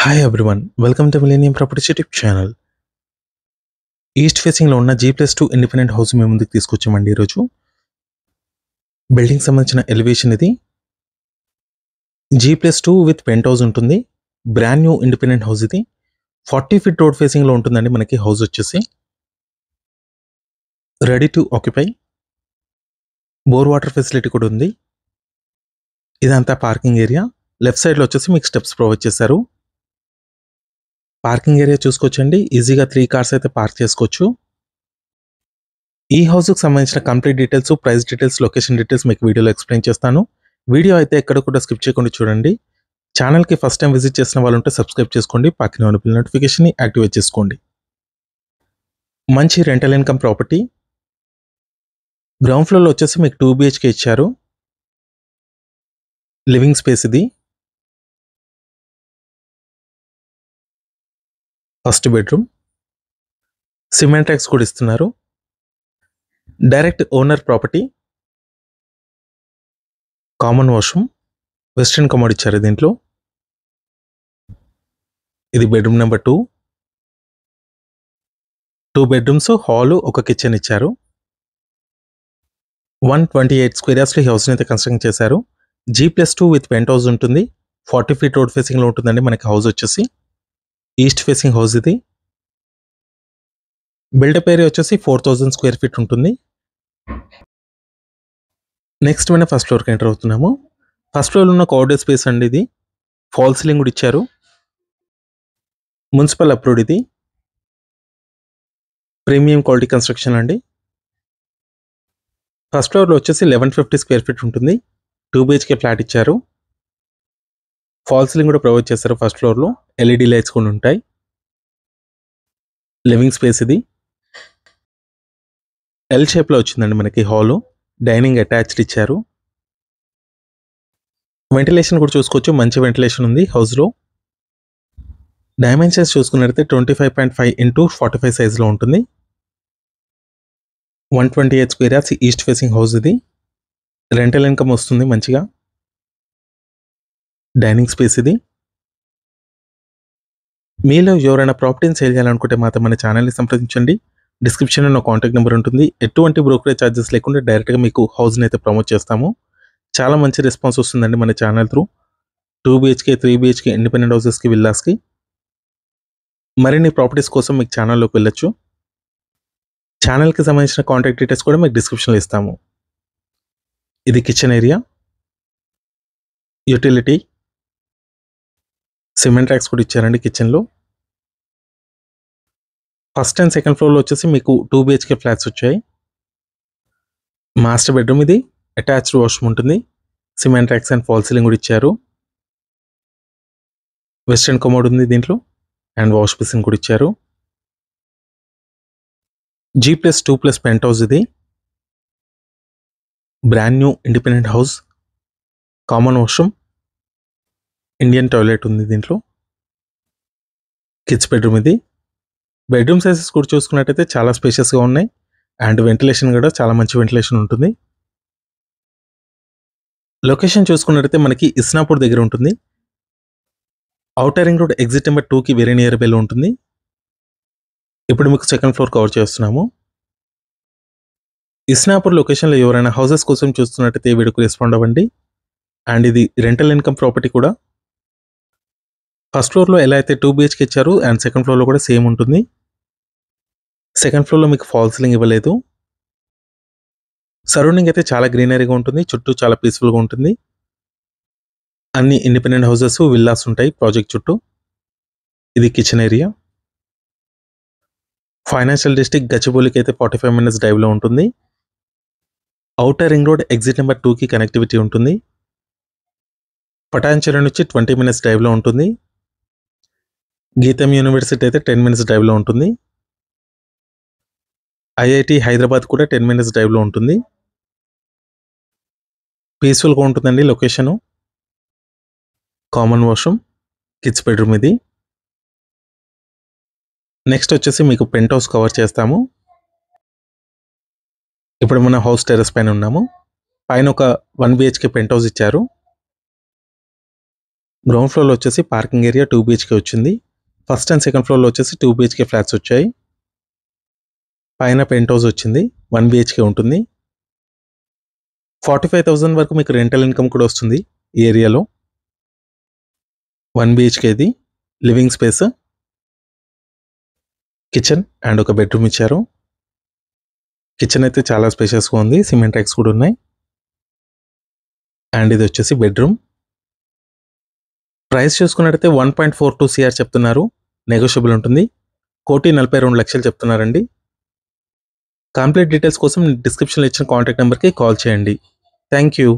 Hi everyone, welcome to millennium properties YouTube channel. East ఫేసింగ్లో ఉన్న G+2 independent house మేము ముందుకు తీసుకొచ్చామండి. ఈరోజు బిల్డింగ్ సంబంధించిన ఎలివేషన్ ఇది. G+2 విత్ పెంట్ హౌస్ ఉంటుంది. బ్రాండ్ న్యూ ఇండిపెండెంట్ హౌస్ ఇది. 40 ఫీట్ రోడ్ ఫేసింగ్లో ఉంటుందండి మనకి హౌస్ వచ్చేసి. Ready to occupy. Bore water facility కూడా ఉంది. ఇదంతా పార్కింగ్ ఏరియా. లెఫ్ట్ సైడ్లో వచ్చేసి మీకు స్టెప్స్ ప్రొవైడ్ చేశారు. పార్కింగ్ ఏరియా చూసుకోవచ్చండి. ఈజీగా 3 కార్స్ అయితే పార్క్ చేసుకోవచ్చు. ఈ హౌస్కి సంబంధించిన complete details, price details, location details మీకు వీడియోలో ఎక్స్ప్లెయిన్ చేస్తాను. వీడియో అయితే ఎక్కడ కూడా స్కిప్ చేయకుండా చూడండి. ఛానల్కి ఫస్ట్ టైం విజిట్ చేసిన వాళ్ళు ఉంటే సబ్స్క్రైబ్ చేసుకోండి. పక్కనే ఉన్న బిల్ నోటిఫికేషన్ని యాక్టివేట్ చేసుకోండి. మంచి రెంటల్ ఇన్కమ్ ప్రాపర్టీ. గ్రౌండ్ ఫ్లోర్లో వచ్చేసి మీకు 2 BHK ఇచ్చారు. లివింగ్ స్పేస్ ఇది. First bedroom. సిమెంట్ ట్యాక్స్ కూడా ఇస్తున్నారు. Direct owner property. Common washroom, western commode ఇచ్చారు దీంట్లో. ఇది బెడ్రూమ్ నెంబర్ 2. 2 బెడ్రూమ్స్, హాలు, ఒక కిచెన్ ఇచ్చారు. 128 స్క్వేర్ యార్డ్స్లో ఈ హౌస్ని అయితే కన్స్ట్రక్ట్ చేశారు. G+2 విత్ పెంట్ హౌస్ ఉంటుంది. 40 ఫీట్ రోడ్ ఫేసింగ్లో ఉంటుందండి మనకి హౌస్ వచ్చేసి. ఈస్ట్ ఫేసింగ్ హౌస్ ఇది. బిల్డప్ ఏరియా వచ్చేసి 4000 స్క్వేర్ ఫీట్ ఉంటుంది. నెక్స్ట్ మనం ఫస్ట్ ఫ్లోర్కి ఎంటర్ అవుతున్నాము. ఫస్ట్ ఫ్లోర్లో ఉన్న కార్డర్ స్పేస్ అండి ఇది. ఫాల్ సీలింగ్ కూడా ఇచ్చారు. మున్సిపల్ అప్రూవ్డ్ ఇది. ప్రీమియం క్వాలిటీ కన్స్ట్రక్షన్ అండి. ఫస్ట్ ఫ్లోర్లో వచ్చేసి 1150 స్క్వేర్ ఫీట్ ఉంటుంది. 2 BHK ఫ్లాట్ ఇచ్చారు. ఫాల్ సీలింగ్ కూడా ప్రొవైడ్ చేస్తారు. ఫస్ట్ ఫ్లోర్లో LED లైట్స్ కూడా ఉంటాయి. లివింగ్ స్పేస్ ఇది. L షేప్లో వచ్చిందండి మనకి హాలు. డైనింగ్ అటాచ్డ్ ఇచ్చారు. వెంటిలేషన్ కూడా చూసుకోవచ్చు. మంచి వెంటిలేషన్ ఉంది హౌస్లో. డైమెన్షన్స్ చూసుకున్నట్లయితే 25.5 x 45 సైజ్లో ఉంటుంది. 128 square yards east facing house ఇది. రెంటల్ ఇన్కమ్ వస్తుంది మంచిగా. డైనింగ్ స్పేస్ ఇది. మీలో ఎవరైనా ప్రాపర్టీని సేల్ చేయాలనుకుంటే మాత్రం మన ఛానల్ని సంప్రదించండి. డిస్క్రిప్షన్లో నా కాంటాక్ట్ నెంబర్ ఉంటుంది. ఎటువంటి బ్రోకరేజ్ ఛార్జెస్ లేకుండా డైరెక్ట్గా మీకు హౌస్ని అయితే ప్రమోట్ చేస్తాము. చాలా మంచి రెస్పాన్స్ వస్తుందండి మన channel through. 2 BHK, 3 BHK independent హౌసెస్కి, విల్లాస్కి. మరిన్ని ప్రాపర్టీస్ కోసం మీకు ఛానల్లోకి వెళ్ళొచ్చు. ఛానల్కి సంబంధించిన కాంటాక్ట్ డీటెయిల్స్ కూడా మీకు డిస్క్రిప్షన్లో ఇస్తాము. ఇది kitchen area. Utility. Cement tax కూడా ఇచ్చారండి కిచెన్లో. ఫస్ట్ అండ్ సెకండ్ ఫ్లోర్లో వచ్చేసి మీకు 2 BHK ఫ్లాట్స్ వచ్చాయి. మాస్టర్ బెడ్రూమ్ ఇది. అటాచ్డ్ వాష్రూమ్ ఉంటుంది. Cement tax and fall ceiling కూడా ఇచ్చారు. వెస్ట్రన్ కమోడ్ ఉంది దీంట్లో. అండ్ వాష్ బేసిన్ కూడా ఇచ్చారు. G+2+ పెంట్ హౌస్ ఇది. Brand new independent house. Common washroom, Indian toilet ఉంది దీంట్లో. కిడ్స్ బెడ్రూమ్ ఇది. బెడ్రూమ్ సైజెస్ కూడా చూసుకున్నట్టయితే చాలా స్పేషియస్గా ఉన్నాయి. అండ్ వెంటిలేషన్ కూడా చాలా మంచి వెంటిలేషన్ ఉంటుంది. లొకేషన్ చూసుకున్నట్టయితే మనకి ఇస్నాపూర్ దగ్గర ఉంటుంది. Outer ring road exit number 2కి వెరీ నియర్ బైలో ఉంటుంది. ఇప్పుడు మీకు సెకండ్ ఫ్లోర్ కవర్ చేస్తున్నాము. ఇస్నాపూర్ లొకేషన్లో ఎవరైనా హౌసెస్ కోసం చూస్తున్నట్టయితే ఈ వీడియోకి రెస్పాండ్ అవ్వండి. అండ్ ఇది రెంటల్ ఇన్కమ్ ప్రాపర్టీ కూడా. ఫస్ట్ ఫ్లోర్లో ఎలా అయితే 2 BHK ఇచ్చారు, అండ్ సెకండ్ ఫ్లోర్లో కూడా సేమ్ ఉంటుంది. సెకండ్ ఫ్లోర్లో మీకు ఫాల్ సీలింగ్ ఇవ్వలేదు. సరౌండింగ్ అయితే చాలా గ్రీనరీగా ఉంటుంది. చుట్టూ చాలా పీస్ఫుల్గా ఉంటుంది. అన్ని ఇండిపెండెంట్ హౌసెస్, విల్లాస్ ఉంటాయి ప్రాజెక్ట్ చుట్టూ. ఇది కిచెన్ ఏరియా. ఫైనాన్షియల్ డిస్ట్రిక్ట్ గచ్చిబౌలికి అయితే 45 minutes డ్రైవ్లో ఉంటుంది. Outer ring road exit number 2కి కనెక్టివిటీ ఉంటుంది. పటాన్చెరు నుంచి 20 minutes డ్రైవ్లో ఉంటుంది. గీతం యూనివర్సిటీ అయితే 10 minutes డ్రైవ్లో ఉంటుంది. IIT హైదరాబాద్ కూడా 10 minutes డ్రైవ్లో ఉంటుంది. పీస్ఫుల్గా ఉంటుందండి location. Common washroom, kids bedroom ఇది. నెక్స్ట్ వచ్చేసి మీకు పెంట్ హౌస్ కవర్ చేస్తాము. ఇప్పుడు మన హౌస్ టెర్రస్ పైన ఉన్నాము. పైన ఒక 1 BHK పెంట్ హౌస్ ఇచ్చారు. గ్రౌండ్ ఫ్లోర్లో వచ్చేసి పార్కింగ్ ఏరియా 2 BHK వచ్చింది. ఫస్ట్ అండ్ సెకండ్ ఫ్లోర్లో వచ్చేసి 2 BHK ఫ్లాట్స్ వచ్చాయి. పైన పెంట్ హౌస్ వచ్చింది, 1 BHK ఉంటుంది. 45,000 వరకు మీకు రెంటల్ ఇన్కమ్ కూడా వస్తుంది ఈ ఏరియాలో. 1 BHKది లివింగ్ స్పేస్, కిచెన్ అండ్ ఒక బెడ్రూమ్ ఇచ్చారు. కిచెన్ అయితే చాలా స్పేషియస్గా ఉంది, సిమెంట్ ర్యాక్స్ కూడా ఉన్నాయి. అండ్ ఇది వచ్చేసి బెడ్రూమ్. ప్రైస్ చూసుకున్నట్టయితే 1.42 CR చెప్తున్నారు, నెగోషియబుల్ ఉంటుంది. 1,42,00,000 చెప్తున్నారండి. కంప్లీట్ డీటెయిల్స్ కోసం డిస్క్రిప్షన్లో ఇచ్చిన కాంటాక్ట్ నెంబర్కి కాల్ చేయండి. Thank you.